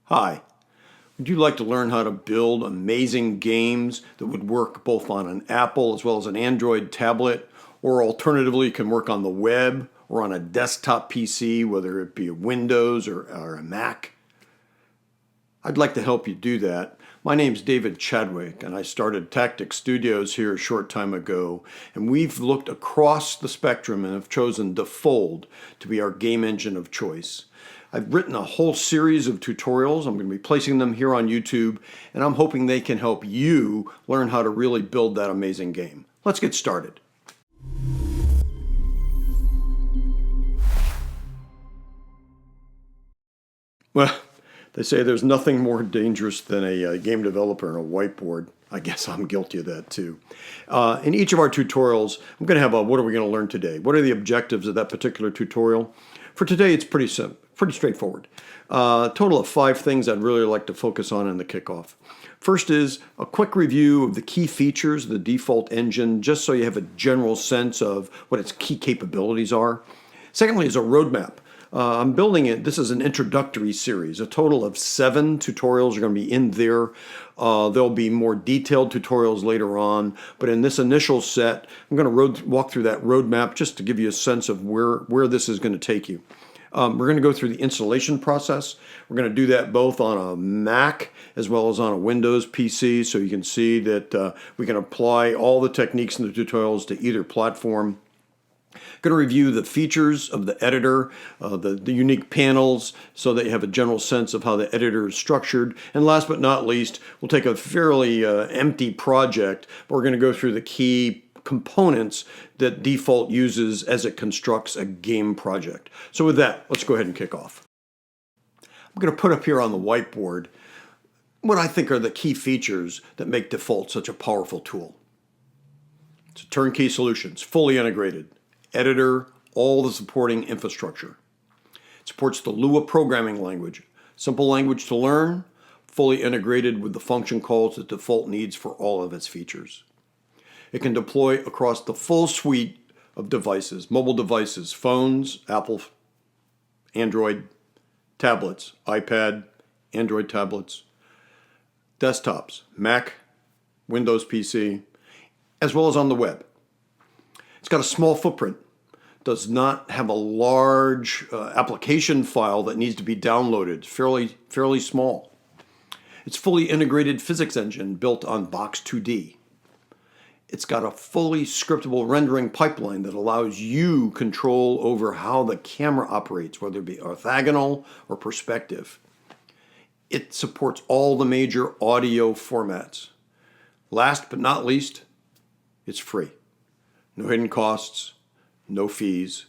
Hi, would you like to learn how to build amazing games that would work both on an Apple as well as an Android tablet, or alternatively can work on the web or on a desktop PC, whether it be a Windows or a Mac? I'd like to help you do that. My name's David Chadwick, and I started Tactic Studios here a short time ago, and we've looked across the spectrum and have chosen Defold to be our game engine of choice. I've written a whole series of tutorials. I'm going to be placing them here on YouTube, and I'm hoping they can help you learn how to really build that amazing game. Let's get started. Well, they say there's nothing more dangerous than a game developer and a whiteboard. I guess I'm guilty of that too. In each of our tutorials, I'm going to have a what are we going to learn today? What are the objectives of that particular tutorial? For today, it's pretty simple, pretty straightforward. A total of 5 things I'd really like to focus on in the kickoff. First is a quick review of the key features of the Defold engine, just so you have a general sense of what its key capabilities are. Secondly is a roadmap. I'm building it. This is an introductory series. A total of 7 tutorials are going to be in there. There'll be more detailed tutorials later on, but in this initial set, I'm going to walk through that roadmap just to give you a sense of where this is going to take you. We're going to go through the installation process. We're going to do that both on a Mac as well as on a Windows PC, so you can see that we can apply all the techniques in the tutorials to either platform. Going to review the features of the editor, the unique panels, so that you have a general sense of how the editor is structured. And last but not least, we'll take a fairly empty project, but we're going to go through the key components that Defold uses as it constructs a game project. So with that, let's go ahead and kick off. I'm going to put up here on the whiteboard what I think are the key features that make Defold such a powerful tool. It's a turnkey solutions, fully integrated. Editor, all the supporting infrastructure. It supports the Lua programming language, simple language to learn, fully integrated with the function calls that Defold needs for all of its features. It can deploy across the full suite of devices, mobile devices, phones, Apple, Android, tablets, iPad, Android tablets, desktops, Mac, Windows PC, as well as on the web. It's got a small footprint, does not have a large application file that needs to be downloaded, fairly small. It's fully integrated physics engine built on Box 2D. It's got a fully scriptable rendering pipeline that allows you control over how the camera operates, whether it be orthogonal or perspective. It supports all the major audio formats. Last but not least, it's free. No hidden costs, no fees,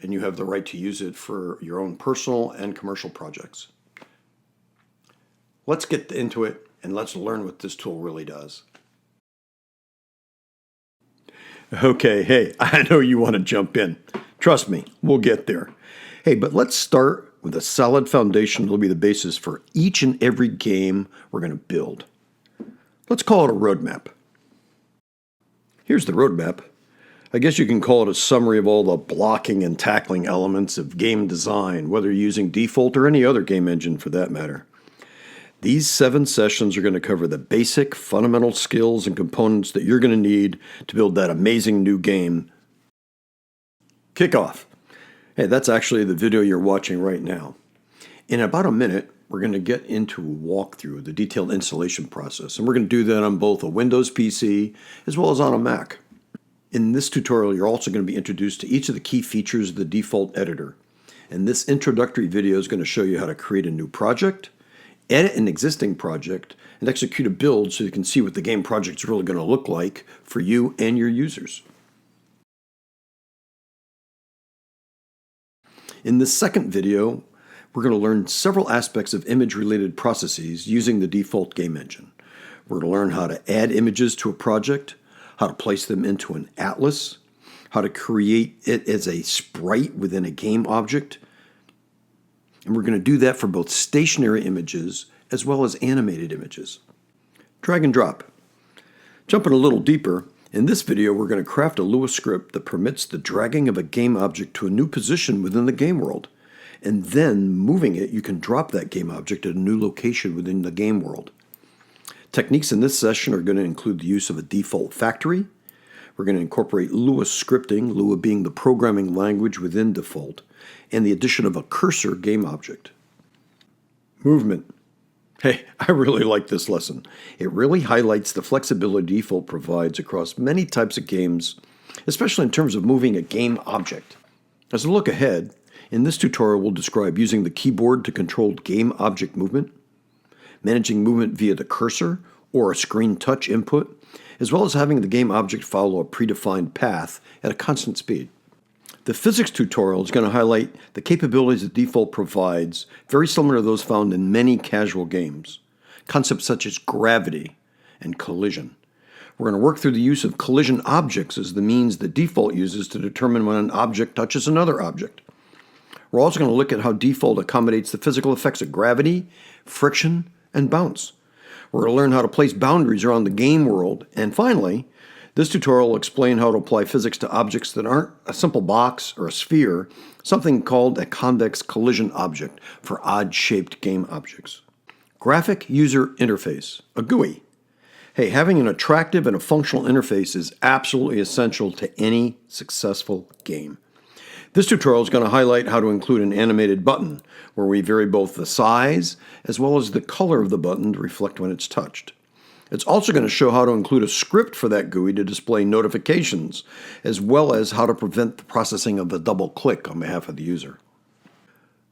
and you have the right to use it for your own personal and commercial projects. Let's get into it and let's learn what this tool really does. Okay, hey, I know you want to jump in. Trust me, we'll get there. Hey, but let's start with a solid foundation that will be the basis for each and every game we're going to build. Let's call it a roadmap. Here's the roadmap. I guess you can call it a summary of all the blocking and tackling elements of game design, whether you're using Defold or any other game engine for that matter. These 7 sessions are going to cover the basic, fundamental skills and components that you're going to need to build that amazing new game. Kickoff. Hey, that's actually the video you're watching right now. In about a minute, we're going to get into a walkthrough, the detailed installation process, and we're going to do that on both a Windows PC as well as on a Mac. In this tutorial, you're also going to be introduced to each of the key features of the Defold Editor. And this introductory video is going to show you how to create a new project, edit an existing project, and execute a build so you can see what the game project is really going to look like for you and your users. In this second video, we're going to learn several aspects of image-related processes using the Defold Game Engine. We're going to learn how to add images to a project, how to place them into an atlas, how to create it as a sprite within a game object. And we're going to do that for both stationary images as well as animated images. Drag and drop. Jumping a little deeper, in this video we're going to craft a Lua script that permits the dragging of a game object to a new position within the game world. And then, moving it, you can drop that game object at a new location within the game world. Techniques in this session are going to include the use of a default factory. We're going to incorporate Lua scripting, Lua being the programming language within Defold, and the addition of a cursor game object. Movement. Hey, I really like this lesson. It really highlights the flexibility Defold provides across many types of games, especially in terms of moving a game object. As a look ahead, in this tutorial we'll describe using the keyboard to control game object movement, managing movement via the cursor or a screen touch input, as well as having the game object follow a predefined path at a constant speed. The physics tutorial is going to highlight the capabilities that Defold provides, very similar to those found in many casual games. Concepts such as gravity and collision. We're going to work through the use of collision objects as the means that Defold uses to determine when an object touches another object. We're also going to look at how Defold accommodates the physical effects of gravity, friction, and bounce. We're going to learn how to place boundaries around the game world. And finally, this tutorial will explain how to apply physics to objects that aren't a simple box or a sphere, something called a convex collision object for odd-shaped game objects. Graphic User Interface, a GUI. Hey, having an attractive and a functional interface is absolutely essential to any successful game. This tutorial is going to highlight how to include an animated button, where we vary both the size as well as the color of the button to reflect when it's touched. It's also going to show how to include a script for that GUI to display notifications, as well as how to prevent the processing of a double click on behalf of the user.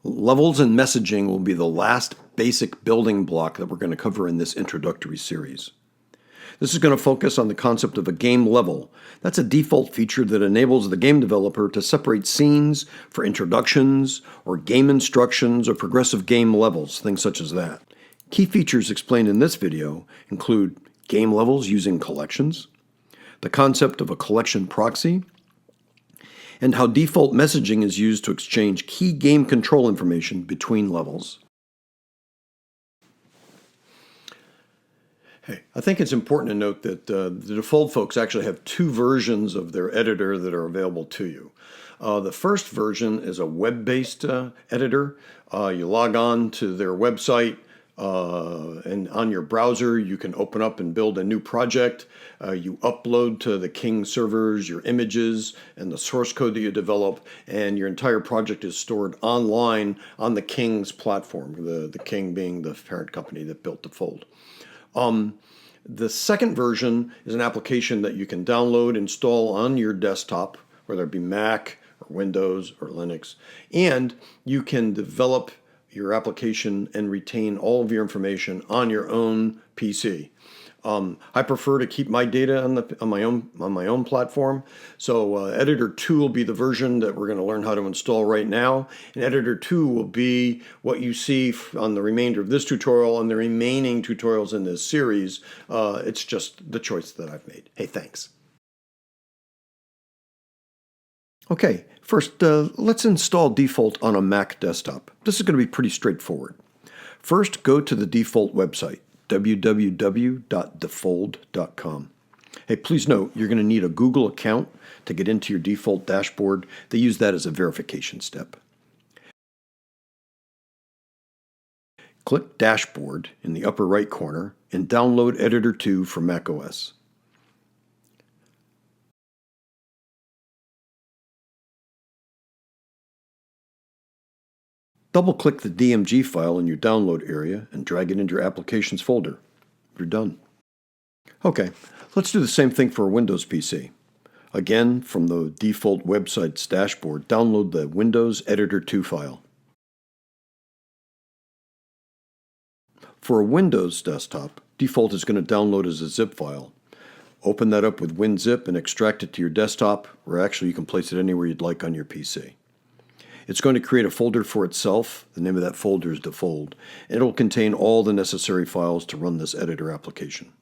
Levels and messaging will be the last basic building block that we're going to cover in this introductory series. This is going to focus on the concept of a game level. That's a default feature that enables the game developer to separate scenes for introductions or game instructions or progressive game levels, things such as that. Key features explained in this video include game levels using collections, the concept of a collection proxy, and how default messaging is used to exchange key game control information between levels. Hey, I think it's important to note that the Defold folks actually have two versions of their editor that are available to you. The first version is a web-based editor. You log on to their website, and on your browser you can open up and build a new project. You upload to the King servers your images and the source code that you develop, and your entire project is stored online on the King's platform, the King being the parent company that built Defold. The second version is an application that you can download, install on your desktop, whether it be Mac or Windows or Linux, and you can develop your application and retain all of your information on your own PC. I prefer to keep my data on my own platform. So Editor 2 will be the version that we're going to learn how to install right now. And Editor 2 will be what you see on the remainder of this tutorial and the remaining tutorials in this series. It's just the choice that I've made. Hey, thanks. Okay, first let's install Defold on a Mac desktop. This is going to be pretty straightforward. First, go to the Defold website, www.defold.com. Hey, please note, you're going to need a Google account to get into your Defold dashboard. They use that as a verification step. Click Dashboard in the upper right corner and download Editor 2 for macOS. Double-click the DMG file in your download area and drag it into your Applications folder. You're done. Okay, let's do the same thing for a Windows PC. Again, from the Defold website's dashboard, download the Windows Editor 2 file. For a Windows desktop, Defold is going to download as a zip file. Open that up with WinZip and extract it to your desktop, or actually you can place it anywhere you'd like on your PC. It's going to create a folder for itself. The name of that folder is Defold. And it'll contain all the necessary files to run this editor application.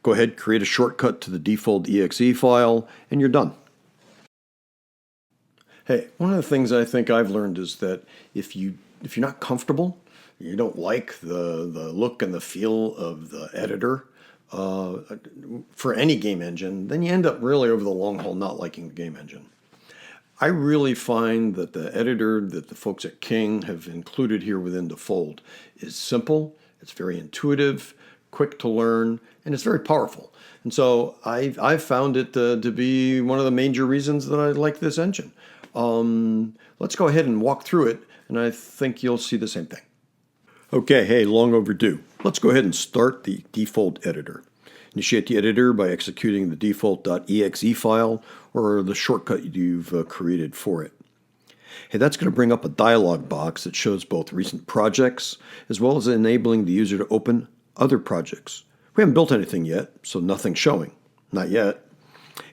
Go ahead, create a shortcut to the Defold exe file, and you're done. Hey, one of the things I think I've learned is that if you're not comfortable, you don't like the look and the feel of the editor for any game engine, then you end up really over the long haul not liking the game engine. I really find that the editor that the folks at King have included here within Defold is simple, it's very intuitive, quick to learn, and it's very powerful. And so I've found it to be one of the major reasons that I like this engine. Let's go ahead and walk through it, and I think you'll see the same thing. Okay, hey, long overdue. Let's go ahead and start the Defold Editor. Initiate the editor by executing the default.exe file or the shortcut you've created for it. Hey, that's going to bring up a dialog box that shows both recent projects as well as enabling the user to open other projects. We haven't built anything yet, so nothing's showing. Not yet.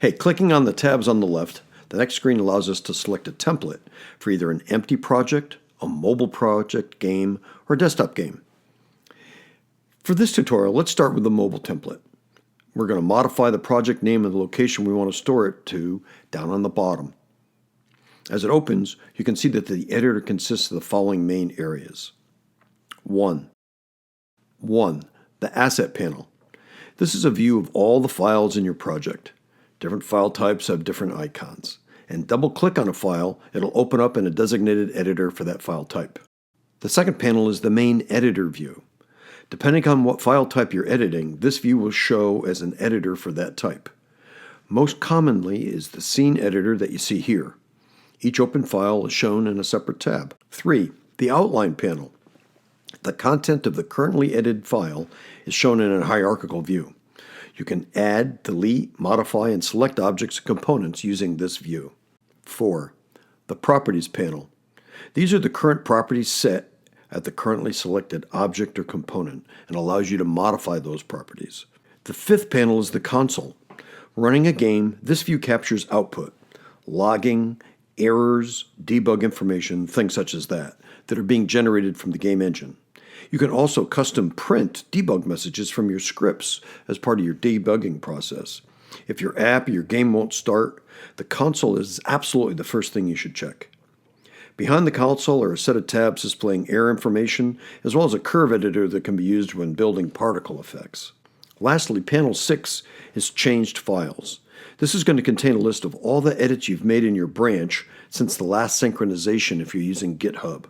Hey, clicking on the tabs on the left, the next screen allows us to select a template for either an empty project, a mobile project, game, or a desktop game. For this tutorial, let's start with the mobile template. We're going to modify the project name and the location we want to store it to down on the bottom. As it opens, you can see that the editor consists of the following main areas. 1. The Asset Panel. This is a view of all the files in your project. Different file types have different icons. And double-click on a file, it'll open up in a designated editor for that file type. The second panel is the Main Editor view. Depending on what file type you're editing, this view will show as an editor for that type. Most commonly is the scene editor that you see here. Each open file is shown in a separate tab. 3. The Outline panel. The content of the currently edited file is shown in a hierarchical view. You can add, delete, modify, and select objects and components using this view. 4. The Properties panel. These are the current properties set at the currently selected object or component and allows you to modify those properties. The fifth panel is the console. Running a game, this view captures output, logging, errors, debug information, things such as that are being generated from the game engine. You can also custom print debug messages from your scripts as part of your debugging process. If your app or your game won't start, the console is absolutely the first thing you should check. Behind the console are a set of tabs displaying error information, as well as a curve editor that can be used when building particle effects. Lastly, panel 6 is Changed Files. This is going to contain a list of all the edits you've made in your branch since the last synchronization if you're using GitHub.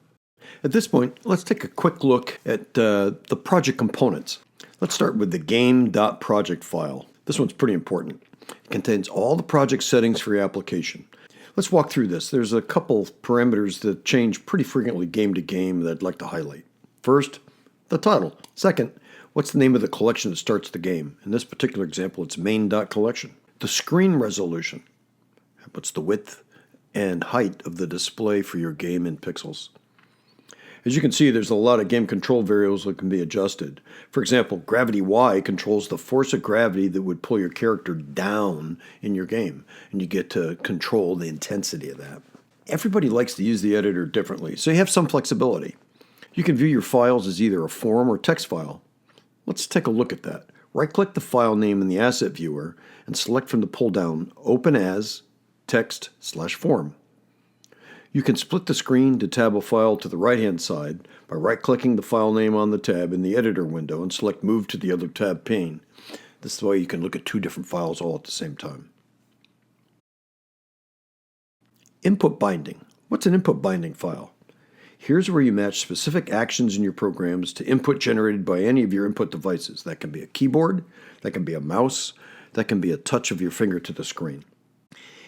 At this point, let's take a quick look at the project components. Let's start with the game.project file. This one's pretty important. It contains all the project settings for your application. Let's walk through this. There's a couple parameters that change pretty frequently game to game that I'd like to highlight. First, the title. Second, what's the name of the collection that starts the game? In this particular example, it's main.collection. The screen resolution. What's the width and height of the display for your game in pixels? As you can see, there's a lot of game control variables that can be adjusted. For example, gravity Y controls the force of gravity that would pull your character down in your game, and you get to control the intensity of that. Everybody likes to use the editor differently, so you have some flexibility. You can view your files as either a form or text file. Let's take a look at that. Right-click the file name in the Asset Viewer and select from the pull-down Open As, Text/Form. You can split the screen to tab a file to the right-hand side by right-clicking the file name on the tab in the editor window and select Move to the other tab pane. This way you can look at two different files all at the same time. Input binding. What's an input binding file? Here's where you match specific actions in your programs to input generated by any of your input devices. That can be a keyboard, that can be a mouse, that can be a touch of your finger to the screen.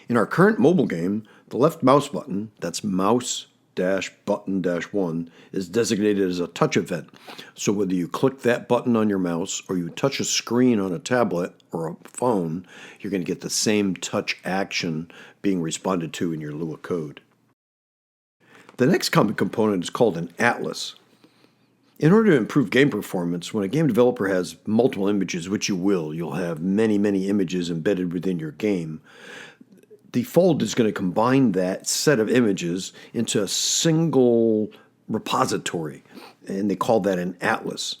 In our current mobile game, the left mouse button, that's mouse-button-1, is designated as a touch event. So whether you click that button on your mouse or you touch a screen on a tablet or a phone, you're going to get the same touch action being responded to in your Lua code. The next common component is called an atlas. In order to improve game performance, when a game developer has multiple images, which you'll have many, many images embedded within your game, Defold is going to combine that set of images into a single repository, and they call that an atlas.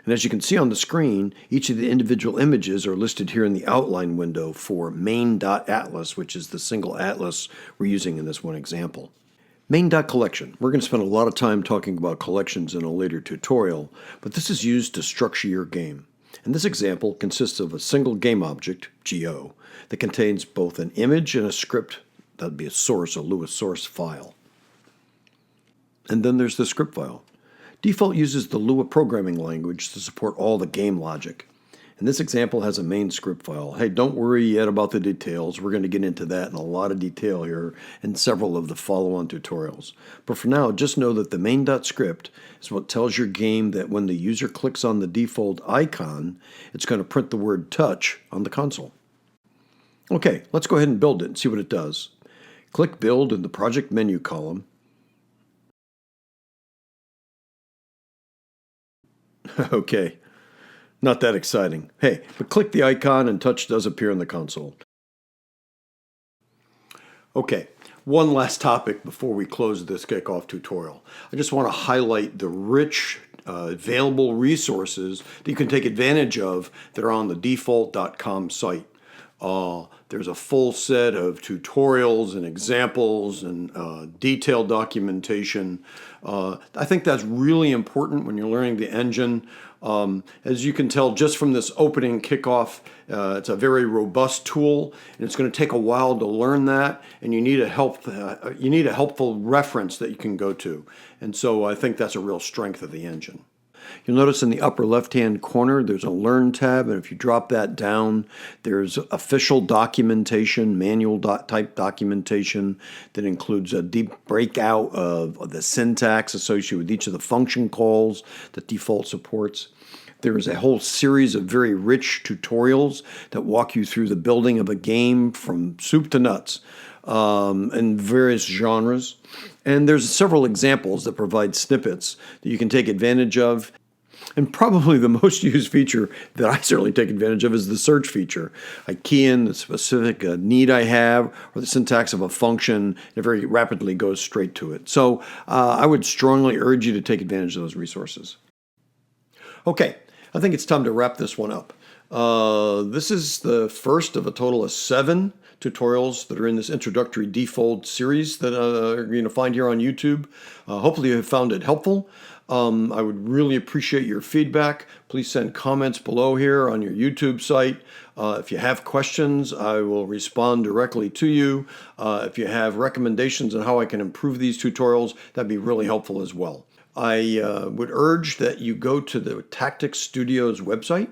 And as you can see on the screen, each of the individual images are listed here in the outline window for main.atlas, which is the single atlas we're using in this one example. Main.collection. We're going to spend a lot of time talking about collections in a later tutorial, but this is used to structure your game. And this example consists of a single game object, GO, that contains both an image and a script That'd be a source, a Lua source file. And then there's the script file. Defold uses the Lua programming language to support all the game logic. And this example has a main script file. Hey, don't worry yet about the details. We're going to get into that in a lot of detail here in several of the follow-on tutorials. But for now, just know that the main.script is what tells your game that when the user clicks on the default icon, it's going to print the word touch on the console. Okay, let's go ahead and build it and see what it does. Click Build in the Project menu column. Okay. Not that exciting. Hey, but click the icon and touch does appear in the console. Okay, one last topic before we close this kickoff tutorial. I just want to highlight the rich available resources that you can take advantage of that are on the defold.com site. There's a full set of tutorials and examples and detailed documentation. I think that's really important when you're learning the engine. As you can tell just from this opening kickoff, it's a very robust tool, and it's going to take a while to learn that, and you need a helpful reference that you can go to. And so I think that's a real strength of the engine. You'll notice in the upper left-hand corner, there's a Learn tab, and if you drop that down, there's official documentation, manual-type documentation that includes a deep breakout of the syntax associated with each of the function calls that Defold supports. There is a whole series of very rich tutorials that walk you through the building of a game from soup to nuts in various genres. And there's several examples that provide snippets that you can take advantage of. And probably the most used feature that I certainly take advantage of is the search feature. I key in the specific need I have or the syntax of a function, and it very rapidly goes straight to it. So I would strongly urge you to take advantage of those resources. Okay, I think it's time to wrap this one up. This is the first of a total of 7 tutorials that are in this introductory Defold series that you're going to find here on YouTube. Hopefully you have found it helpful. I would really appreciate your feedback. Please send comments below here on your YouTube site. If you have questions, I will respond directly to you. If you have recommendations on how I can improve these tutorials, that'd be really helpful as well. I would urge that you go to the Tactics Studios website.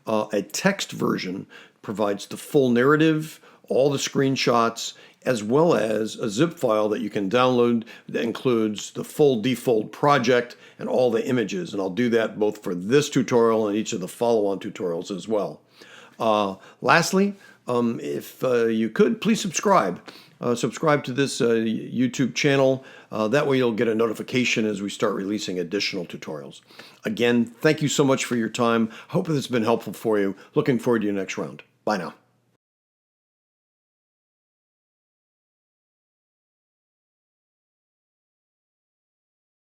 A text version provides the full narrative, all the screenshots, as well as a zip file that you can download that includes the full Defold project and all the images. And I'll do that both for this tutorial and each of the follow-on tutorials as well. Lastly, if you could, please subscribe. Subscribe to this YouTube channel. That way you'll get a notification as we start releasing additional tutorials. Again, thank you so much for your time. Hope this has been helpful for you. Looking forward to your next round. Bye now.